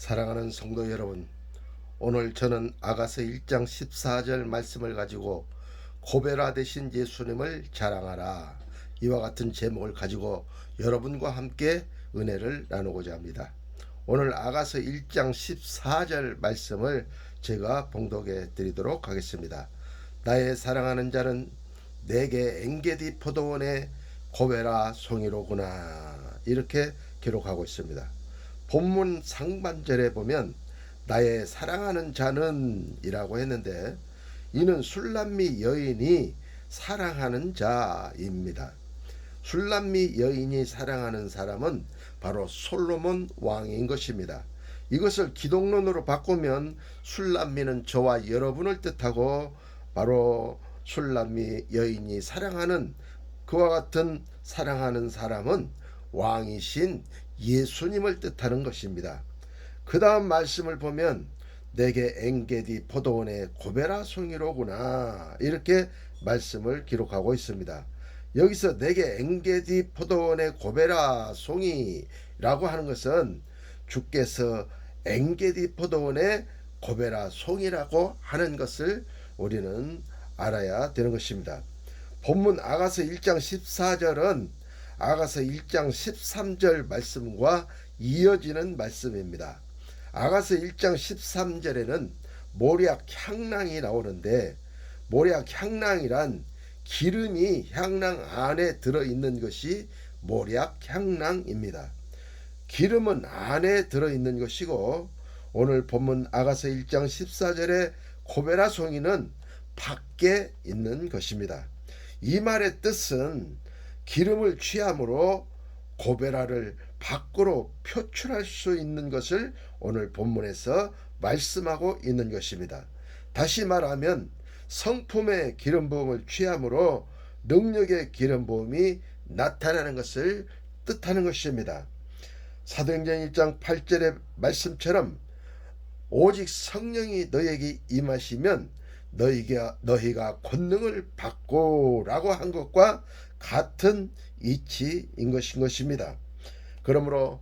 사랑하는 성도 여러분, 오늘 저는 아가서 1장 14절 말씀을 가지고 고베라 되신 예수님을 자랑하라, 이와 같은 제목을 가지고 여러분과 함께 은혜를 나누고자 합니다. 오늘 아가서 1장 14절 말씀을 제가 봉독해 드리도록 하겠습니다. 나의 사랑하는 자는 내게 엔게디 포도원의 고베라 송이로구나, 이렇게 기록하고 있습니다. 본문 상반절에 보면 나의 사랑하는 자는 이라고 했는데, 이는 술람미 여인이 사랑하는 자입니다. 술람미 여인이 사랑하는 사람은 바로 솔로몬 왕인 것입니다. 이것을 기독론으로 바꾸면 술람미는 저와 여러분을 뜻하고, 바로 술람미 여인이 사랑하는, 그와 같은 사랑하는 사람은 왕이신 예수님을 뜻하는 것입니다. 그 다음 말씀을 보면 내게 엔게디 포도원의 고베라 송이로구나, 이렇게 말씀을 기록하고 있습니다. 여기서 내게 엔게디 포도원의 고베라 송이라고 하는 것은 주께서 엔게디 포도원의 고베라 송이라고 하는 것을 우리는 알아야 되는 것입니다. 본문 아가서 1장 14절은 아가서 1장 13절 말씀과 이어지는 말씀입니다. 아가서 1장 13절에는 모략 향랑이 나오는데, 모략 향랑이란 기름이 향랑 안에 들어있는 것이 모략 향랑입니다. 기름은 안에 들어있는 것이고, 오늘 본문 아가서 1장 14절의 고베라 송이는 밖에 있는 것입니다. 이 말의 뜻은 기름을 취함으로 고베라를 밖으로 표출할 수 있는 것을 오늘 본문에서 말씀하고 있는 것입니다. 다시 말하면 성품의 기름 부음을 취함으로 능력의 기름 부음이 나타나는 것을 뜻하는 것입니다. 사도행전 1장 8절의 말씀처럼 오직 성령이 너에게 임하시면 너희가 권능을 받고라고 한 것과 같은 이치인 것입니다. 그러므로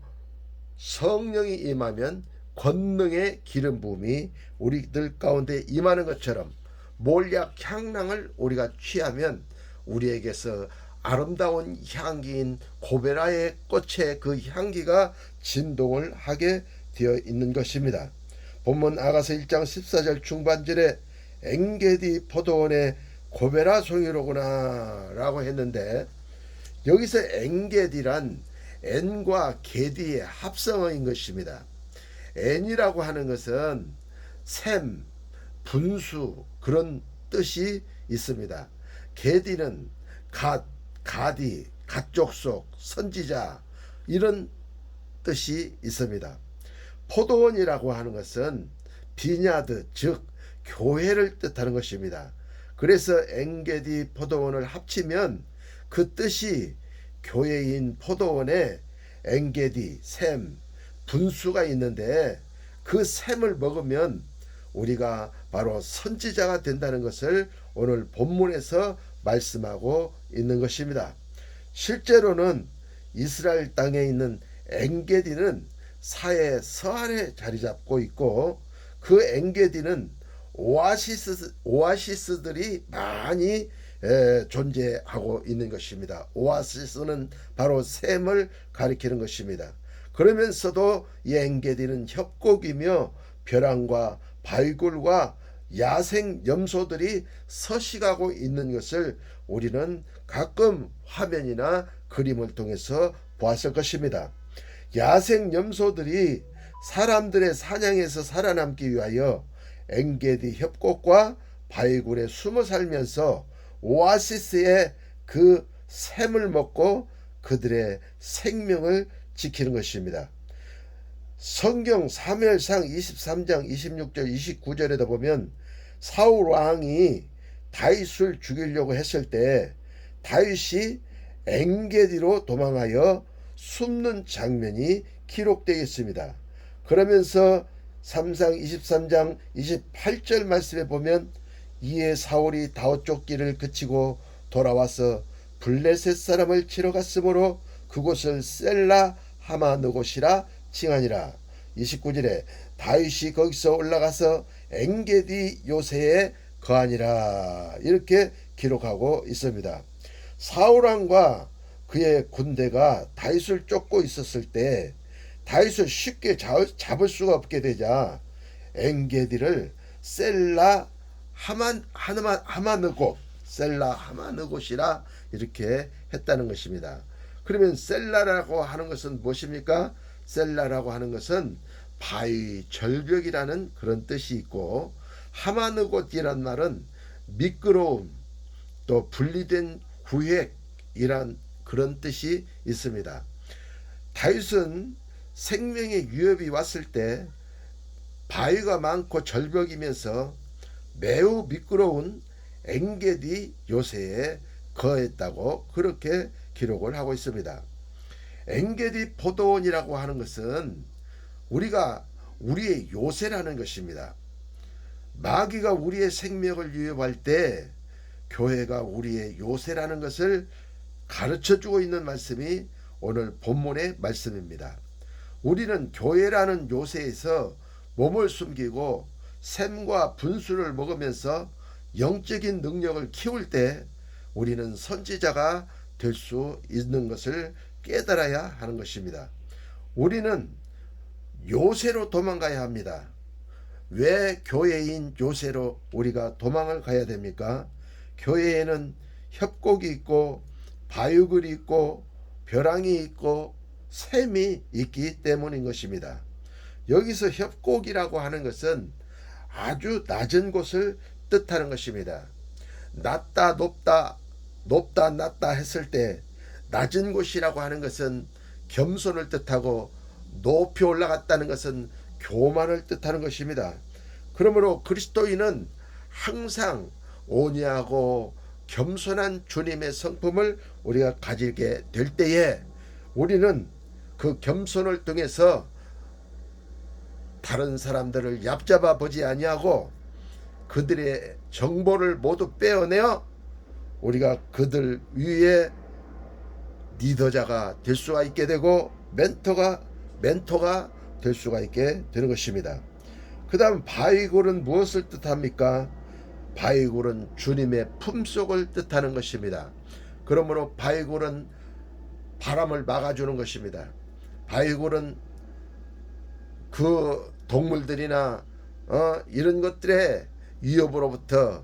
성령이 임하면 권능의 기름 부음이 우리들 가운데 임하는 것처럼, 몰약 향랑을 우리가 취하면 우리에게서 아름다운 향기인 고베라의 꽃의 그 향기가 진동을 하게 되어 있는 것입니다. 본문 아가서 1장 14절 중반절에 엔게디 포도원의 고베라 송이로구나 라고 했는데, 여기서 엔게디란 엔과 게디의 합성어인 것입니다. 엔이라고 하는 것은 샘, 분수, 그런 뜻이 있습니다. 게디는 가디, 갓족속, 선지자, 이런 뜻이 있습니다. 포도원이라고 하는 것은 비냐드, 즉 교회를 뜻하는 것입니다. 그래서 엔게디 포도원을 합치면 그 뜻이 교회인 포도원에 엔게디, 샘, 분수가 있는데, 그 샘을 먹으면 우리가 바로 선지자가 된다는 것을 오늘 본문에서 말씀하고 있는 것입니다. 실제로는 이스라엘 땅에 있는 엔게디는 사해 서안에 자리 잡고 있고, 그 엔게디는 오아시스들이 많이 존재하고 있는 것입니다. 오아시스는 바로 샘을 가리키는 것입니다. 그러면서도 이 엔게디는 협곡이며 벼랑과 발굴과 야생 염소들이 서식하고 있는 것을 우리는 가끔 화면이나 그림을 통해서 보았을 것입니다. 야생 염소들이 사람들의 사냥에서 살아남기 위하여 엔게디 협곡과 발굴에 숨어 살면서 오아시스의 그 샘을 먹고 그들의 생명을 지키는 것입니다. 성경 사무엘상 23장 26절 29절에도 보면 사울 왕이 다윗을 죽이려고 했을 때 다윗이 엔게디로 도망하여 숨는 장면이 기록되어 있습니다. 그러면서 삼상 23장 28절 말씀에 보면 이에 사울이 다윗 쫓기를 그치고 돌아와서 블레셋 사람을 치러 갔으므로 그곳을 셀라 하마느곳이라 칭하니라. 29절에 다윗이 거기서 올라가서 엔게디 요새에 거하니라 이렇게 기록하고 있습니다. 사울왕과 그의 군대가 다윗을 쫓고 있었을 때 다윗을 쉽게 잡을 수가 없게 되자 엔게디를 셀라 하마느곳이라 이렇게 했다는 것입니다. 그러면 셀라라고 하는 것은 무엇입니까? 셀라라고 하는 것은 바위 절벽이라는 그런 뜻이 있고, 하마느곳이란 말은 미끄러움 또 분리된 구획이란 그런 뜻이 있습니다. 다윗은 생명의 위협이 왔을 때 바위가 많고 절벽이면서 매우 미끄러운 엔게디 요새에 거했다고 그렇게 기록을 하고 있습니다. 엔게디 포도원이라고 하는 것은 우리의 요새라는 것입니다. 마귀가 우리의 생명을 위협할 때 교회가 우리의 요새라는 것을 가르쳐주고 있는 말씀이 오늘 본문의 말씀입니다. 우리는 교회라는 요새에서 몸을 숨기고 샘과 분수를 먹으면서 영적인 능력을 키울 때 우리는 선지자가 될 수 있는 것을 깨달아야 하는 것입니다. 우리는 요새로 도망가야 합니다. 왜 교회인 요새로 우리가 도망을 가야 됩니까? 교회에는 협곡이 있고 바위굴이 있고 벼랑이 있고 샘이 있기 때문인 것입니다. 여기서 협곡이라고 하는 것은 아주 낮은 곳을 뜻하는 것입니다. 낮다 높다 높다 낮다 했을 때 낮은 곳이라고 하는 것은 겸손을 뜻하고 높이 올라갔다는 것은 교만을 뜻하는 것입니다. 그러므로 그리스도인은 항상 온유하고 겸손한 주님의 성품을 우리가 가지게 될 때에 우리는 그 겸손을 통해서 다른 사람들을 얕잡아 보지 아니하고 그들의 정보를 모두 빼어내어 우리가 그들 위에 리더자가 될 수가 있게 되고 멘토가 될 수가 있게 되는 것입니다. 그 다음 바위굴은 무엇을 뜻합니까? 바위굴은 주님의 품속을 뜻하는 것입니다. 그러므로 바위굴은 바람을 막아주는 것입니다. 바위굴은 그 동물들이나 이런 것들의 위협으로부터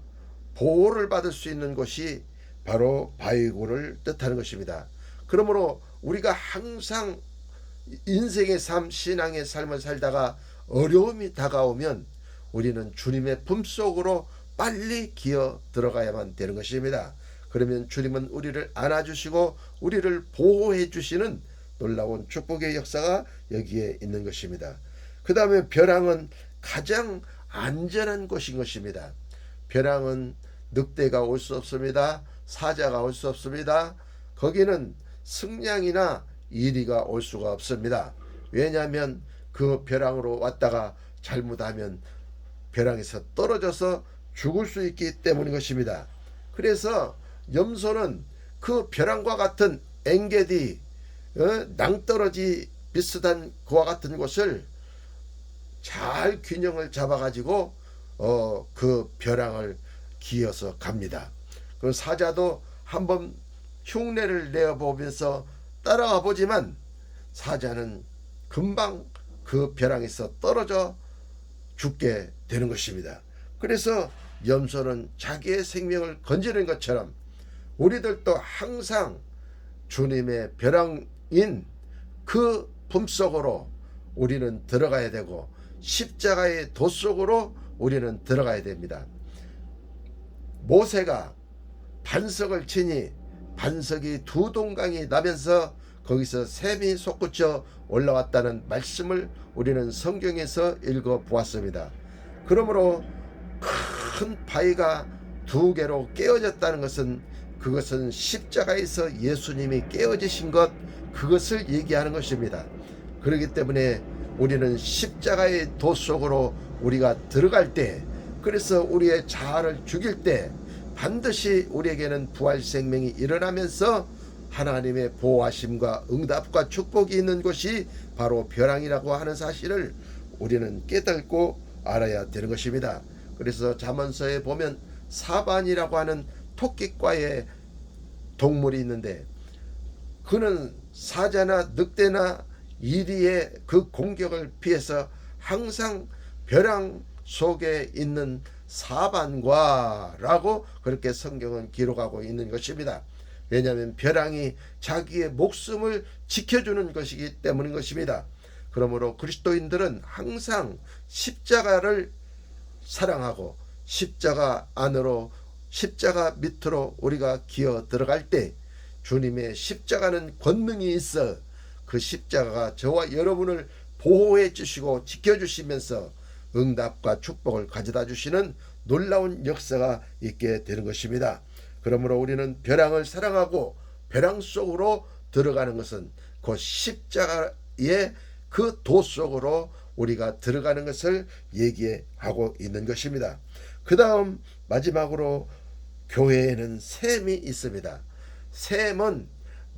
보호를 받을 수 있는 곳이 바로 바위굴을 뜻하는 것입니다. 그러므로 우리가 항상 인생의 삶, 신앙의 삶을 살다가 어려움이 다가오면 우리는 주님의 품속으로 빨리 기어 들어가야만 되는 것입니다. 그러면 주님은 우리를 안아주시고 우리를 보호해 주시는 놀라운 축복의 역사가 여기에 있는 것입니다. 그 다음에 벼랑은 가장 안전한 곳인 것입니다. 벼랑은 늑대가 올 수 없습니다. 사자가 올 수 없습니다. 거기는 승냥이나 이리가 올 수가 없습니다. 왜냐하면 그 벼랑으로 왔다가 잘못하면 벼랑에서 떨어져서 죽을 수 있기 때문인 것입니다. 그래서 염소는 그 벼랑과 같은 엔게디 낭떠러지 비슷한 그와 같은 곳을 잘 균형을 잡아가지고 그 벼랑을 기어서 갑니다. 그 사자도 한번 흉내를 내어보면서 따라가 보지만 사자는 금방 그 벼랑에서 떨어져 죽게 되는 것입니다. 그래서 염소는 자기의 생명을 건지는 것처럼 우리들도 항상 주님의 벼랑인 그 품속으로 우리는 들어가야 되고 십자가의 도 속으로 우리는 들어가야 됩니다. 모세가 반석을 치니 반석이 두 동강이 나면서 거기서 샘이 솟구쳐 올라왔다는 말씀을 우리는 성경에서 읽어보았습니다. 그러므로 큰 바위가 두 개로 깨어졌다는 것은 그것은 십자가에서 예수님이 깨어지신 것, 그것을 얘기하는 것입니다. 그렇기 때문에 우리는 십자가의 도 속으로 우리가 들어갈 때, 그래서 우리의 자아를 죽일 때 반드시 우리에게는 부활 생명이 일어나면서 하나님의 보호하심과 응답과 축복이 있는 곳이 바로 벼랑이라고 하는 사실을 우리는 깨닫고 알아야 되는 것입니다. 그래서 잠언서에 보면 사반이라고 하는 토끼과의 동물이 있는데, 그는 사자나 늑대나 이리의 그 공격을 피해서 항상 벼랑 속에 있는 사반과라고 그렇게 성경은 기록하고 있는 것입니다. 왜냐하면 벼랑이 자기의 목숨을 지켜주는 것이기 때문인 것입니다. 그러므로 그리스도인들은 항상 십자가를 사랑하고 십자가 안으로, 십자가 밑으로 우리가 기어 들어갈 때 주님의 십자가는 권능이 있어 그 십자가가 저와 여러분을 보호해 주시고 지켜주시면서 응답과 축복을 가져다 주시는 놀라운 역사가 있게 되는 것입니다. 그러므로 우리는 벼랑을 사랑하고 벼랑 속으로 들어가는 것은 그 십자가의 그 도 속으로 우리가 들어가는 것을 얘기하고 있는 것입니다. 그 다음 마지막으로 교회에는 샘이 있습니다. 샘은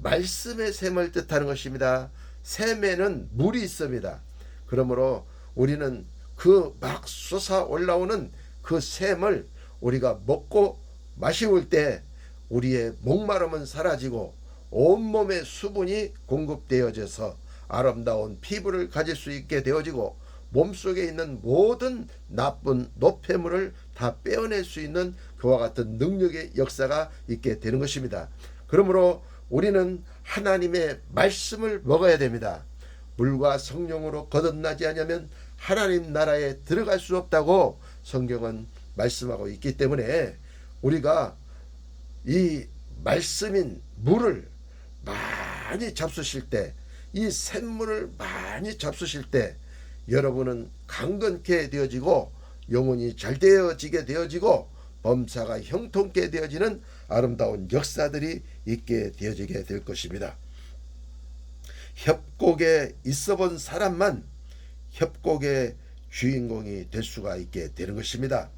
말씀의 샘을 뜻하는 것입니다. 샘에는 물이 있습니다. 그러므로 우리는 그 막 솟아 올라오는 그 샘을 우리가 먹고 마시울 때 우리의 목마름은 사라지고 온몸에 수분이 공급되어져서 아름다운 피부를 가질 수 있게 되어지고 몸속에 있는 모든 나쁜 노폐물을 다 빼어낼 수 있는 그와 같은 능력의 역사가 있게 되는 것입니다. 그러므로 우리는 하나님의 말씀을 먹어야 됩니다. 물과 성령으로 거듭나지 않으면 하나님 나라에 들어갈 수 없다고 성경은 말씀하고 있기 때문에 우리가 이 말씀인 물을 많이 잡수실 때, 이 샘물을 많이 잡수실 때 여러분은 강건케 되어지고 영혼이 잘 되어지게 되어지고 범사가 형통케 되어지는 아름다운 역사들이 있게 되어지게 될 것입니다. 협곡에 있어 본 사람만 협곡의 주인공이 될 수가 있게 되는 것입니다.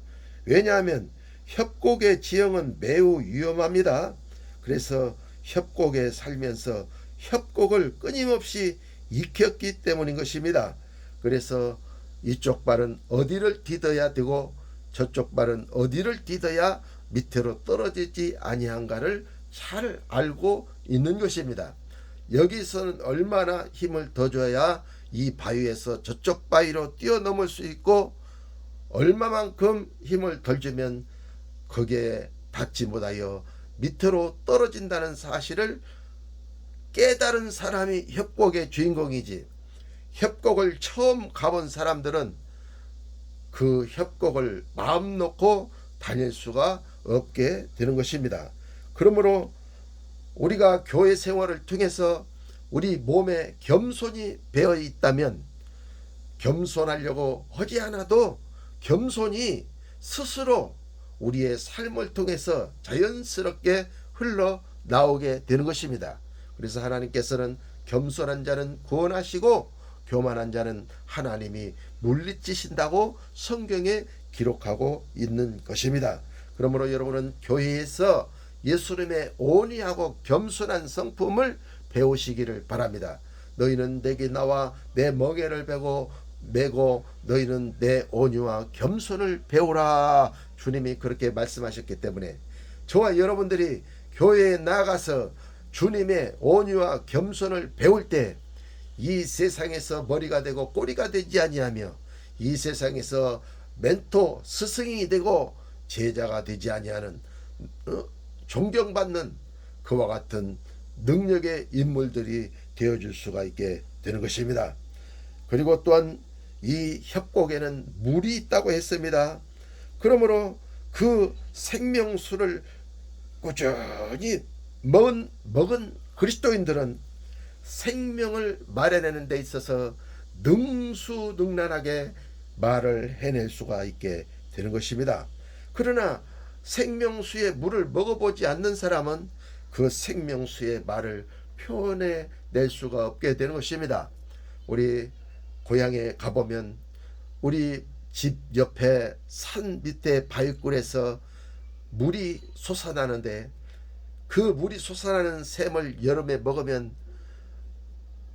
왜냐하면 협곡의 지형은 매우 위험합니다. 그래서 협곡에 살면서 협곡을 끊임없이 익혔기 때문인 것입니다. 그래서 이쪽 발은 어디를 디뎌야 되고 저쪽 발은 어디를 디뎌야 밑으로 떨어지지 아니한가를 잘 알고 있는 것입니다. 여기서는 얼마나 힘을 더 줘야 이 바위에서 저쪽 바위로 뛰어넘을 수 있고 얼마만큼 힘을 덜 주면 거기에 닿지 못하여 밑으로 떨어진다는 사실을 깨달은 사람이 협곡의 주인공이지, 협곡을 처음 가본 사람들은 그 협곡을 마음 놓고 다닐 수가 없게 되는 것입니다. 그러므로 우리가 교회 생활을 통해서 우리 몸에 겸손이 배어 있다면 겸손하려고 하지 않아도 겸손이 스스로 우리의 삶을 통해서 자연스럽게 흘러나오게 되는 것입니다. 그래서 하나님께서는 겸손한 자는 구원하시고 교만한 자는 하나님이 물리치신다고 성경에 기록하고 있는 것입니다. 그러므로 여러분은 교회에서 예수님의 온유하고 겸손한 성품을 배우시기를 바랍니다. 너희는 내게 나와 내 멍에를 메고 너희는 내 온유와 겸손을 배우라. 주님이 그렇게 말씀하셨기 때문에 저와 여러분들이 교회에 나가서 주님의 온유와 겸손을 배울 때 이 세상에서 머리가 되고 꼬리가 되지 아니하며 이 세상에서 멘토 스승이 되고 제자가 되지 아니하는 존경받는 그와 같은 능력의 인물들이 되어줄 수가 있게 되는 것입니다. 그리고 또한 이 협곡에는 물이 있다고 했습니다. 그러므로 그 생명수를 꾸준히 먹은 그리스도인들은 생명을 마련하는 데 있어서 능수능란하게 말을 해낼 수가 있게 되는 것입니다. 그러나 생명수의 물을 먹어보지 않는 사람은 그 생명수의 말을 표현해낼 수가 없게 되는 것입니다. 우리 고향에 가보면 우리 집 옆에 산 밑에 바위굴에서 물이 솟아나는데 그 물이 솟아나는 샘을 여름에 먹으면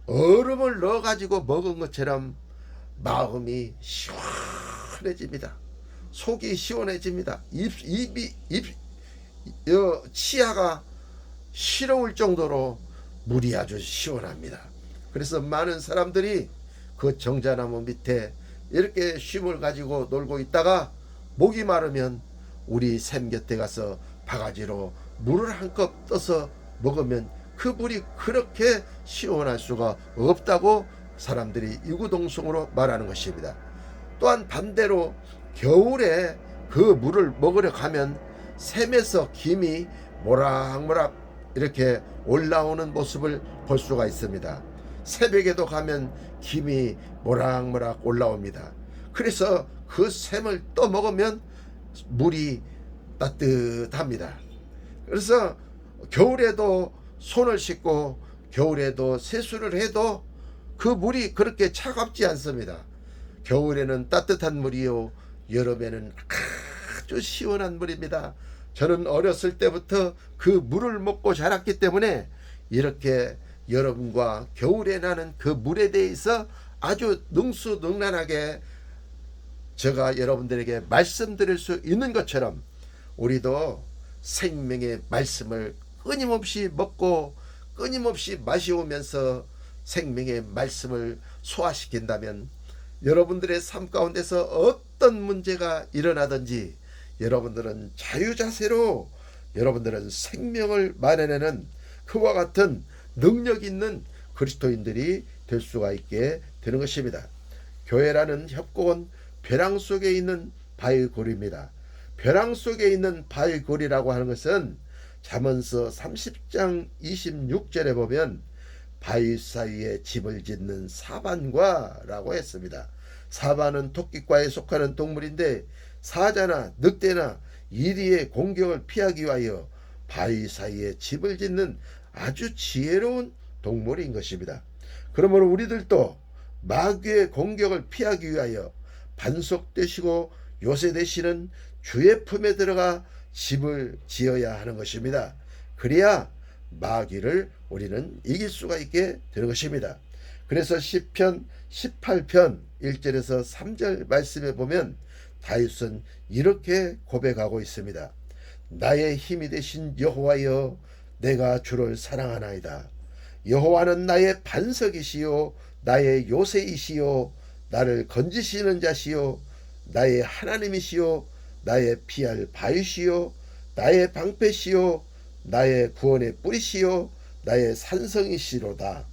얼음을 넣어가지고 먹은 것처럼 마음이 시원해집니다. 속이 시원해집니다. 치아가 시려울 정도로 물이 아주 시원합니다. 그래서 많은 사람들이 그 정자나무 밑에 이렇게 쉼을 가지고 놀고 있다가 목이 마르면 우리 샘 곁에 가서 바가지로 물을 한 컵 떠서 먹으면 그 물이 그렇게 시원할 수가 없다고 사람들이 이구동성으로 말하는 것입니다. 또한 반대로 겨울에 그 물을 먹으려 가면 샘에서 김이 모락모락 이렇게 올라오는 모습을 볼 수가 있습니다. 새벽에도 가면 김이 모락모락 올라옵니다. 그래서 그 샘을 떠 먹으면 물이 따뜻합니다. 그래서 겨울에도 손을 씻고 겨울에도 세수를 해도 그 물이 그렇게 차갑지 않습니다. 겨울에는 따뜻한 물이요, 여름에는 아주 시원한 물입니다. 저는 어렸을 때부터 그 물을 먹고 자랐기 때문에 이렇게 여름과 겨울에 나는 그 물에 대해서 아주 능수능란하게 제가 여러분들에게 말씀드릴 수 있는 것처럼 우리도 생명의 말씀을 끊임없이 먹고 끊임없이 마시오면서 생명의 말씀을 소화시킨다면 여러분들의 삶 가운데서 어떤 문제가 일어나든지 여러분들은 자유자세로 여러분들은 생명을 마련하는 그와 같은 능력 있는 그리스도인들이 될 수가 있게 되는 것입니다. 교회라는 협곡은 벼랑 속에 있는 바위골입니다. 벼랑 속에 있는 바위골이라고 하는 것은 잠언서 30장 26절에 보면 바위 사이에 집을 짓는 사반과라고 했습니다. 사반은 토끼과에 속하는 동물인데 사자나 늑대나 이리의 공격을 피하기 위하여 바위 사이에 집을 짓는 아주 지혜로운 동물인 것입니다. 그러므로 우리들도 마귀의 공격을 피하기 위하여 반석 되시고 요새 되시는 주의 품에 들어가 집을 지어야 하는 것입니다. 그래야 마귀를 우리는 이길 수가 있게 되는 것입니다. 그래서 시편 18편 1절에서 3절 말씀에 보면 다윗은 이렇게 고백하고 있습니다. 나의 힘이 되신 여호와여, 내가 주를 사랑하나이다. 여호와는 나의 반석이시요 나의 요새이시요 나를 건지시는 자시요 나의 하나님이시요 나의 피할 바위시요 나의 방패시요 나의 구원의 뿌리시요 나의 산성이시로다.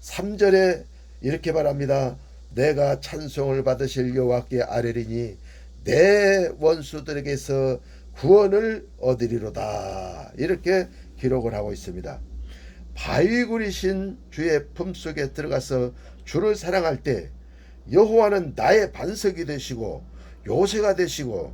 3절에 이렇게 말합니다. 내가 찬송을 받으실 여호와께 아뢰리니 내 원수들에게서 구원을 얻으리로다. 이렇게 기록을 하고 있습니다. 바위굴이신 주의 품속에 들어가서 주를 사랑할 때 여호와는 나의 반석이 되시고 요새가 되시고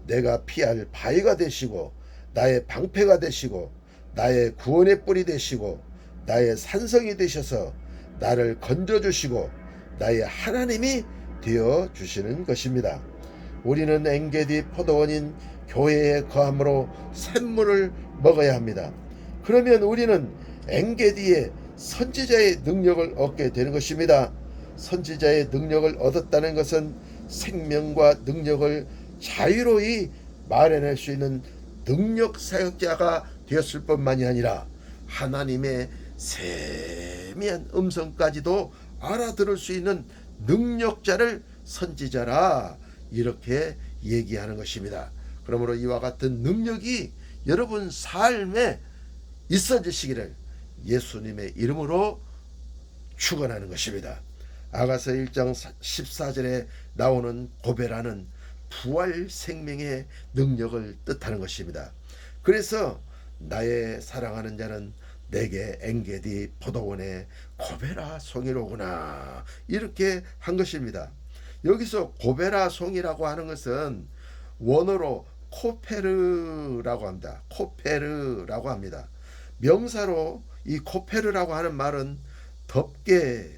내가 피할 바위가 되시고 나의 방패가 되시고 나의 구원의 뿔이 되시고 나의 산성이 되셔서 나를 건져주시고 나의 하나님이 되어주시는 것입니다. 우리는 엔게디 포도원인 교회에 거함으로 샘물을 먹어야 합니다. 그러면 우리는 엔게디의 선지자의 능력을 얻게 되는 것입니다. 선지자의 능력을 얻었다는 것은 생명과 능력을 자유로이 말해낼 수 있는 능력 사역자가 되었을 뿐만이 아니라 하나님의 세미한 음성까지도 알아들을 수 있는 능력자를 선지자라 이렇게 얘기하는 것입니다. 그러므로 이와 같은 능력이 여러분 삶에 있어지시기를 예수님의 이름으로 축원하는 것입니다. 아가서 1장 14절에 나오는 고배라는 부활 생명의 능력을 뜻하는 것입니다. 그래서 나의 사랑하는 자는 내게 엔게디 포도원의 고베라 송이로구나 이렇게 한 것입니다. 여기서 고베라 송이라고 하는 것은 원어로 코페르라고 합니다. 코페르라고 합니다. 명사로 이 코페르라고 하는 말은 덮개,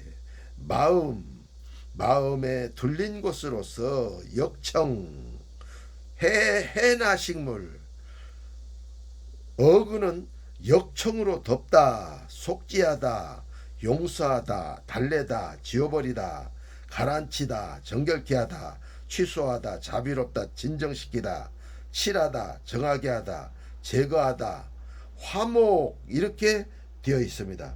마음에 둘린 곳으로서 역청, 해나 식물, 어그는 역청으로 덮다, 속지하다, 용서하다, 달래다, 지워버리다, 가라앉히다, 정결케 하다, 취소하다, 자비롭다, 진정시키다, 칠하다, 정하게 하다, 제거하다, 화목 이렇게 되어 있습니다.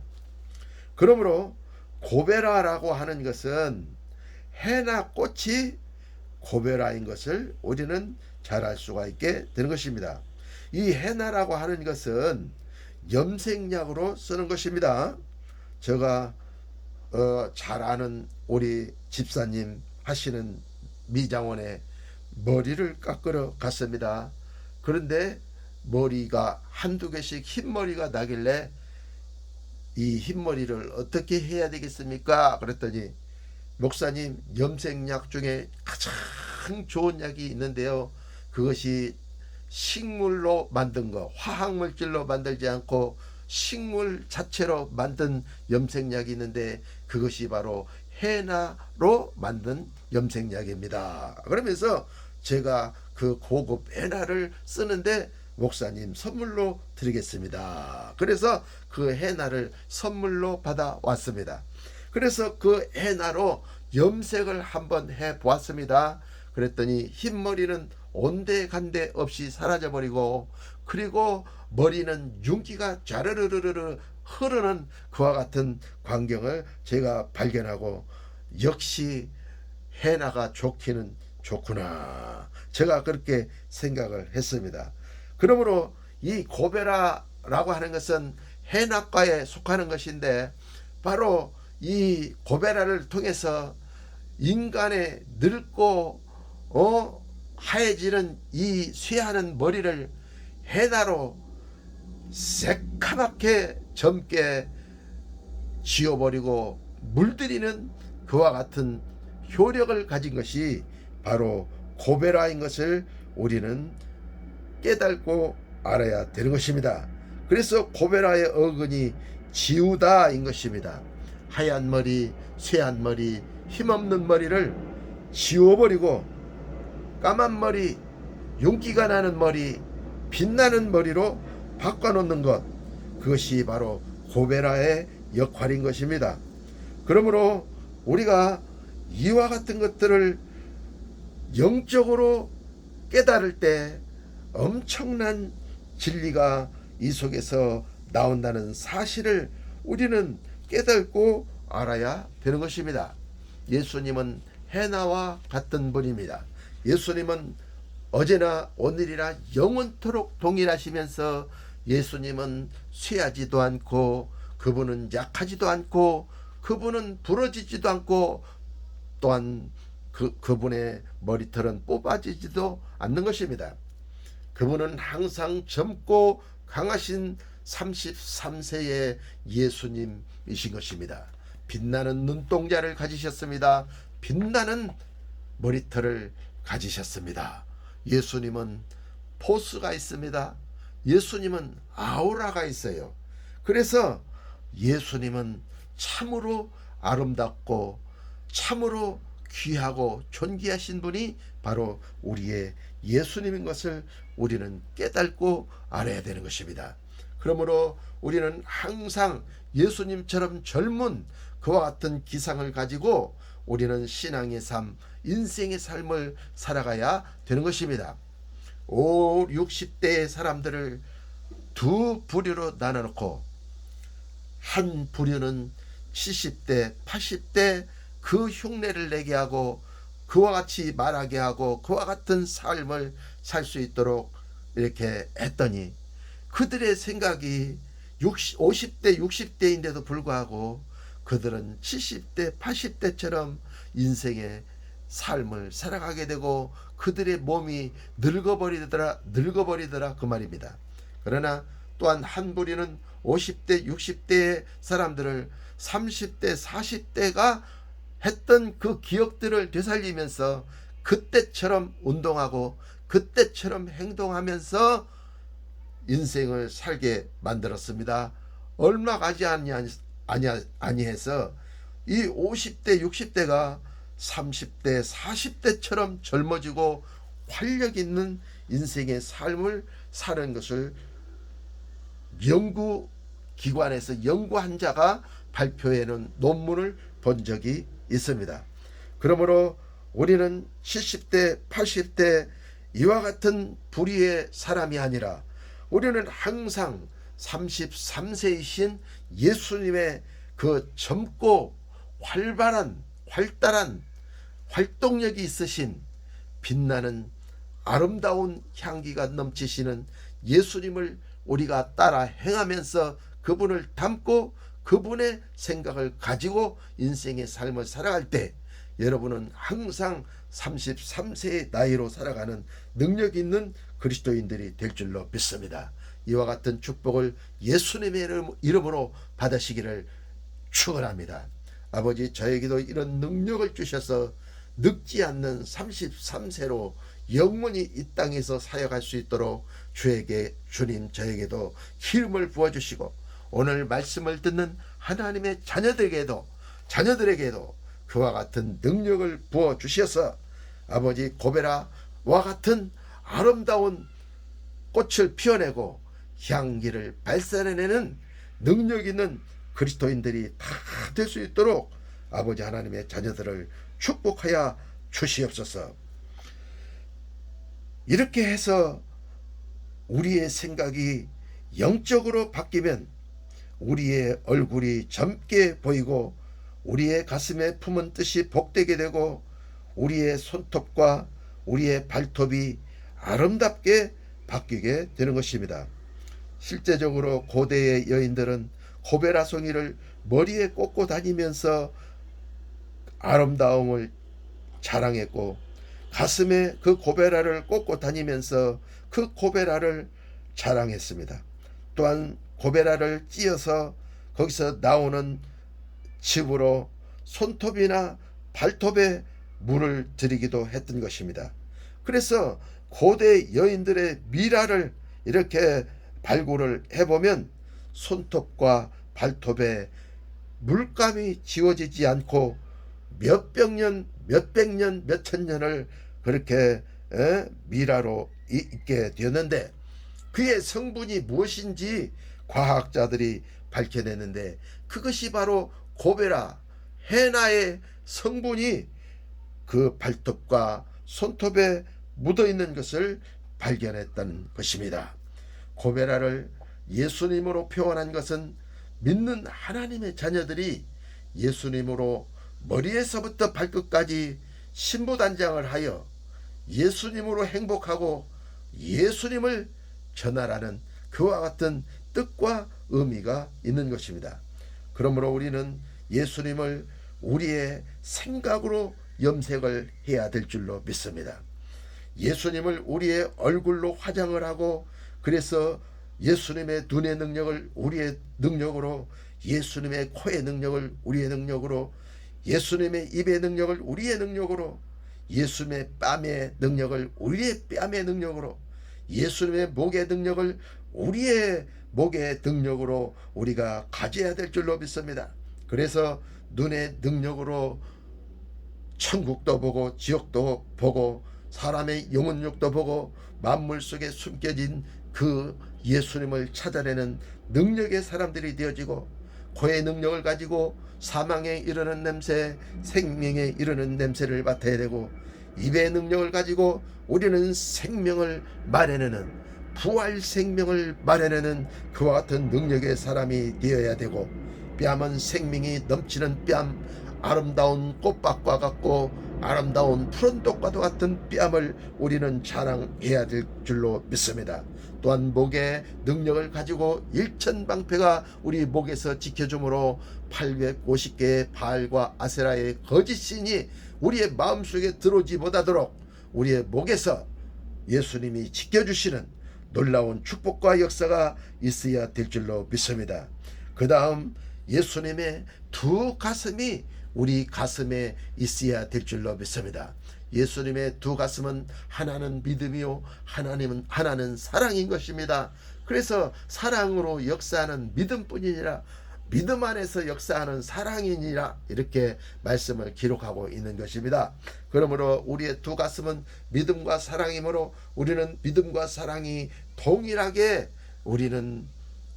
그러므로 고베라라고 하는 것은 해나 꽃이 고베라인 것을 우리는 잘 알 수가 있게 되는 것입니다. 이 해나라고 하는 것은 염색약으로 쓰는 것입니다. 제가 잘 아는 우리 집사님 하시는 미장원에 머리를 깎으러 갔습니다. 그런데 머리가 한두 개씩 흰머리가 나길래 이 흰머리를 어떻게 해야 되겠습니까? 그랬더니 목사님, 염색약 중에 가장 좋은 약이 있는데요. 그것이 식물로 만든 거, 화학물질로 만들지 않고 식물 자체로 만든 염색약이 있는데 그것이 바로 해나로 만든 염색약입니다. 그러면서 제가 그 고급 해나를 쓰는데 목사님 선물로 드리겠습니다. 그래서 그 해나를 선물로 받아왔습니다. 그래서 그 해나로 염색을 한번 해 보았습니다. 그랬더니 흰머리는 온데간데 없이 사라져버리고, 그리고 머리는 윤기가 쫘르르르르 흐르는 그와 같은 광경을 제가 발견하고, 역시 해나가 좋기는 좋구나, 제가 그렇게 생각을 했습니다. 그러므로 이 고베라라고 하는 것은 해나과에 속하는 것인데, 바로 이 고베라를 통해서 인간의 늙고 하얘지는 이 쇠하는 머리를 해나로 새카맣게 젊게 지워버리고 물들이는 그와 같은 효력을 가진 것이 바로 고베라인 것을 우리는 깨닫고 알아야 되는 것입니다. 그래서 고베라의 어근이 지우다인 것입니다. 하얀 머리, 쇠한 머리, 힘없는 머리를 지워버리고 까만 머리, 윤기가 나는 머리, 빛나는 머리로 바꿔놓는 것, 그것이 바로 고베라의 역할인 것입니다. 그러므로 우리가 이와 같은 것들을 영적으로 깨달을 때 엄청난 진리가 이 속에서 나온다는 사실을 우리는 깨닫고 알아야 되는 것입니다. 예수님은 해나와 같은 분입니다. 예수님은 어제나 오늘이나 영원토록 동일하시면서 예수님은 쇠하지도 않고, 그분은 약하지도 않고, 그분은 부러지지도 않고, 또한 그분의 머리털은 뽑아지지도 않는 것입니다. 그분은 항상 젊고 강하신 33세의 예수님이신 것입니다. 빛나는 눈동자를 가지셨습니다. 빛나는 머리털을 가지셨습니다. 예수님은 포스가 있습니다. 예수님은 아우라가 있어요. 그래서 예수님은 참으로 아름답고 참으로 귀하고 존귀하신 분이 바로 우리의 예수님인 것을 우리는 깨닫고 알아야 되는 것입니다. 그러므로 우리는 항상 예수님처럼 젊은 그와 같은 기상을 가지고 우리는 신앙의 삶, 인생의 삶을 살아가야 되는 것입니다. 5, 60대의 사람들을 두 부류로 나눠놓고 한 부류는 70대, 80대 그 흉내를 내게 하고 그와 같이 말하게 하고 그와 같은 삶을 살 수 있도록 이렇게 했더니 그들의 생각이 50대, 60대인데도 불구하고 그들은 70대, 80대처럼 인생의 삶을 살아가게 되고 그들의 몸이 늙어버리더라 그 말입니다. 그러나 또한 한 부류는 50대, 60대의 사람들을 30대, 40대가 했던 그 기억들을 되살리면서 그때처럼 운동하고 그때처럼 행동하면서 인생을 살게 만들었습니다. 얼마 가지 아니해서 이 50대, 60대가 30대, 40대처럼 젊어지고 활력 있는 인생의 삶을 사는 것을 연구기관에서 연구한 자가 발표해 놓은 논문을 본 적이 있습니다. 그러므로 우리는 70대, 80대 이와 같은 불의의 사람이 아니라 우리는 항상 33세이신 예수님의 그 젊고 활발한 활달한 활동력이 있으신 빛나는 아름다운 향기가 넘치시는 예수님을 우리가 따라 행하면서 그분을 닮고 그분의 생각을 가지고 인생의 삶을 살아갈 때 여러분은 항상 33세의 나이로 살아가는 능력 있는 그리스도인들이 될 줄로 믿습니다. 이와 같은 축복을 예수님의 이름으로 받으시기를 축원합니다. 아버지, 저에게도 이런 능력을 주셔서 늙지 않는 33세로 영원히 이 땅에서 사역할 수 있도록 주님 저에게도 힘을 부어주시고 오늘 말씀을 듣는 하나님의 자녀들에게도 그와 같은 능력을 부어주셔서 아버지, 고베라와 같은 아름다운 꽃을 피워내고 향기를 발산해내는 능력 있는 그리스도인들이 다 될 수 있도록 아버지 하나님의 자녀들을 축복하여 주시옵소서. 이렇게 해서 우리의 생각이 영적으로 바뀌면 우리의 얼굴이 젊게 보이고 우리의 가슴에 품은 뜻이 복되게 되고 우리의 손톱과 우리의 발톱이 아름답게 바뀌게 되는 것입니다. 실제적으로 고대의 여인들은 고베라 송이를 머리에 꽂고 다니면서 아름다움을 자랑했고 가슴에 그 고베라를 꽂고 다니면서 그 고베라를 자랑했습니다. 또한 고베라를 찧어서 거기서 나오는 즙으로 손톱이나 발톱에 물을 들이기도 했던 것입니다. 그래서 고대 여인들의 미라를 이렇게 발굴을 해보면 손톱과 발톱에 물감이 지워지지 않고 몇백 년, 몇천 년을 그렇게 미라로 있게 되었는데 그의 성분이 무엇인지 과학자들이 밝혀냈는데 그것이 바로 고베라, 헤나의 성분이 그 발톱과 손톱에 묻어있는 것을 발견했다는 것입니다. 고베라를 예수님으로 표현한 것은 믿는 하나님의 자녀들이 예수님으로 머리에서부터 발끝까지 신부단장을 하여 예수님으로 행복하고 예수님을 전하라는 그와 같은 뜻과 의미가 있는 것입니다. 그러므로 우리는 예수님을 우리의 생각으로 염색을 해야 될 줄로 믿습니다. 예수님을 우리의 얼굴로 화장을 하고 그래서 예수님의 눈의 능력을 우리의 능력으로, 예수님의 코의 능력을 우리의 능력으로, 예수님의 입의 능력을 우리의 능력으로, 예수님의 뺨의 능력을 우리의 뺨의 능력으로, 예수님의 목의 능력을 우리의 목의 능력으로 우리가 가져야 될 줄로 믿습니다. 그래서 눈의 능력으로 천국도 보고 지옥도 보고 사람의 영혼력도 보고 만물 속에 숨겨진 그 예수님을 찾아내는 능력의 사람들이 되어지고 코의 능력을 가지고 사망에 이르는 냄새, 생명에 이르는 냄새를 맡아야 되고 입의 능력을 가지고 우리는 생명을 말해내는 부활 생명을 말해내는 그와 같은 능력의 사람이 되어야 되고 뺨은 생명이 넘치는 뺨, 아름다운 꽃밭과 같고 아름다운 푸른 떡과도 같은 뺨을 우리는 자랑해야 될 줄로 믿습니다. 또한 목의 능력을 가지고 일천방패가 우리 목에서 지켜주므로 850개의 바알과 아세라의 거짓신이 우리의 마음속에 들어오지 못하도록 우리의 목에서 예수님이 지켜주시는 놀라운 축복과 역사가 있어야 될 줄로 믿습니다. 그 다음 예수님의 두 가슴이 우리 가슴에 있어야 될 줄로 믿습니다. 예수님의 두 가슴은 하나는 믿음이요 하나는 사랑인 것입니다. 그래서 사랑으로 역사하는 믿음뿐이니라 믿음 안에서 역사하는 사랑이니라 이렇게 말씀을 기록하고 있는 것입니다. 그러므로 우리의 두 가슴은 믿음과 사랑이므로 우리는 믿음과 사랑이 동일하게 우리는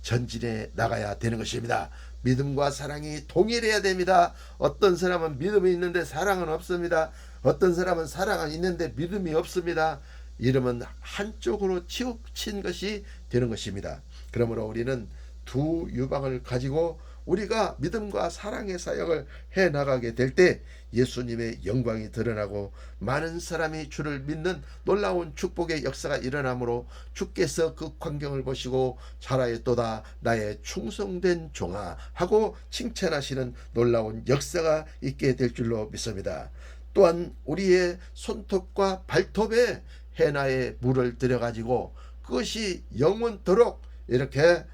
전진해 나가야 되는 것입니다. 믿음과 사랑이 동일해야 됩니다. 어떤 사람은 믿음이 있는데 사랑은 없습니다. 어떤 사람은 사랑은 있는데 믿음이 없습니다. 이러면 한쪽으로 치우친 것이 되는 것입니다. 그러므로 우리는 두 유방을 가지고 우리가 믿음과 사랑의 사역을 해 나가게 될 때 예수님의 영광이 드러나고 많은 사람이 주를 믿는 놀라운 축복의 역사가 일어나므로 주께서 그 광경을 보시고 살아있도다 나의 충성된 종아 하고 칭찬하시는 놀라운 역사가 있게 될 줄로 믿습니다. 또한 우리의 손톱과 발톱에 해나의 물을 들여가지고 그것이 영원토록 이렇게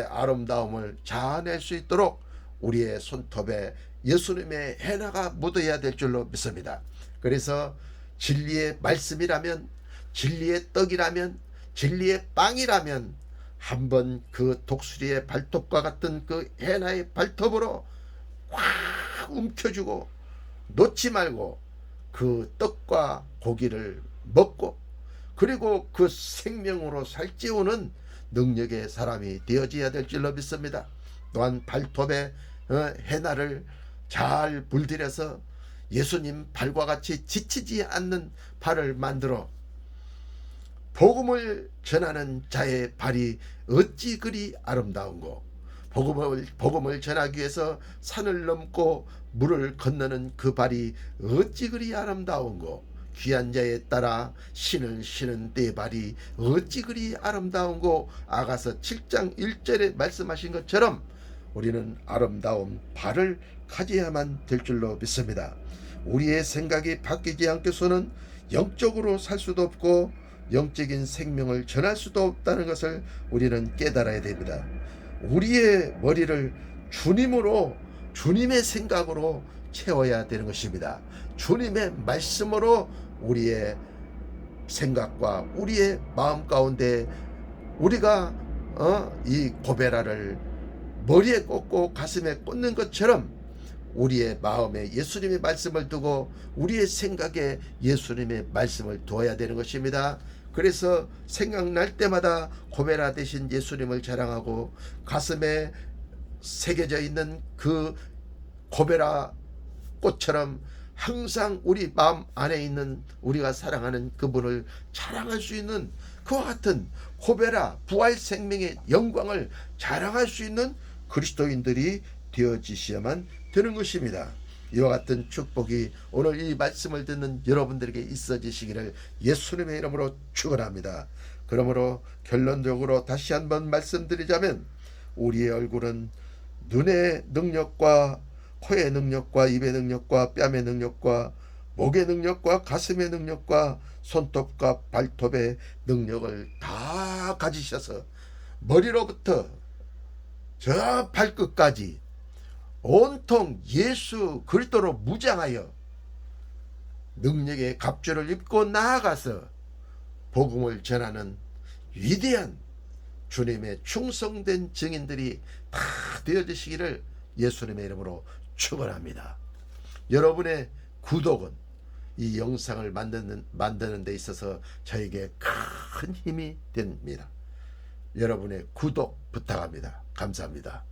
아름다움을 자아낼 수 있도록 우리의 손톱에 예수님의 해나가 묻어야 될 줄로 믿습니다. 그래서 진리의 말씀이라면, 진리의 떡이라면, 진리의 빵이라면 한번 그 독수리의 발톱과 같은 그 해나의 발톱으로 확 움켜주고 놓지 말고 그 떡과 고기를 먹고 그리고 그 생명으로 살찌우는 능력의 사람이 되어져야 될 줄로 믿습니다. 또한 발톱에 해나를 잘 물들여서 예수님 발과 같이 지치지 않는 발을 만들어 복음을 전하는 자의 발이 어찌 그리 아름다운고, 복음을 전하기 위해서 산을 넘고 물을 건너는 그 발이 어찌 그리 아름다운고, 귀한 자에 따라 신을 신은 내 발이 어찌 그리 아름다운고, 아가서 7장 1절에 말씀하신 것처럼 우리는 아름다운 발을 가져야만 될 줄로 믿습니다. 우리의 생각이 바뀌지 않고서는 영적으로 살 수도 없고 영적인 생명을 전할 수도 없다는 것을 우리는 깨달아야 됩니다. 우리의 머리를 주님으로, 주님의 생각으로 채워야 되는 것입니다. 주님의 말씀으로 우리의 생각과 우리의 마음 가운데 우리가 이 고베라를 머리에 꽂고 가슴에 꽂는 것처럼 우리의 마음에 예수님의 말씀을 두고 우리의 생각에 예수님의 말씀을 두어야 되는 것입니다. 그래서 생각날 때마다 고베라 대신 예수님을 자랑하고 가슴에 새겨져 있는 그 고베라 꽃처럼 항상 우리 마음 안에 있는 우리가 사랑하는 그분을 자랑할 수 있는 그와 같은 고베라 부활 생명의 영광을 자랑할 수 있는 그리스도인들이 되어지셔야만 되는 것입니다. 이와 같은 축복이 오늘 이 말씀을 듣는 여러분들에게 있어지시기를 예수님의 이름으로 축원합니다. 그러므로 결론적으로 다시 한번 말씀드리자면 우리의 얼굴은 눈의 능력과 코의 능력과 입의 능력과 뺨의 능력과 목의 능력과 가슴의 능력과 손톱과 발톱의 능력을 다 가지셔서 머리로부터 저 발끝까지 온통 예수 그리스도로 무장하여 능력의 갑주를 입고 나아가서 복음을 전하는 위대한 주님의 충성된 증인들이 다 되어지시기를 예수님의 이름으로 축원합니다. 여러분의 구독은 이 영상을 만드는 데 있어서 저에게 큰 힘이 됩니다. 여러분의 구독 부탁합니다. 감사합니다.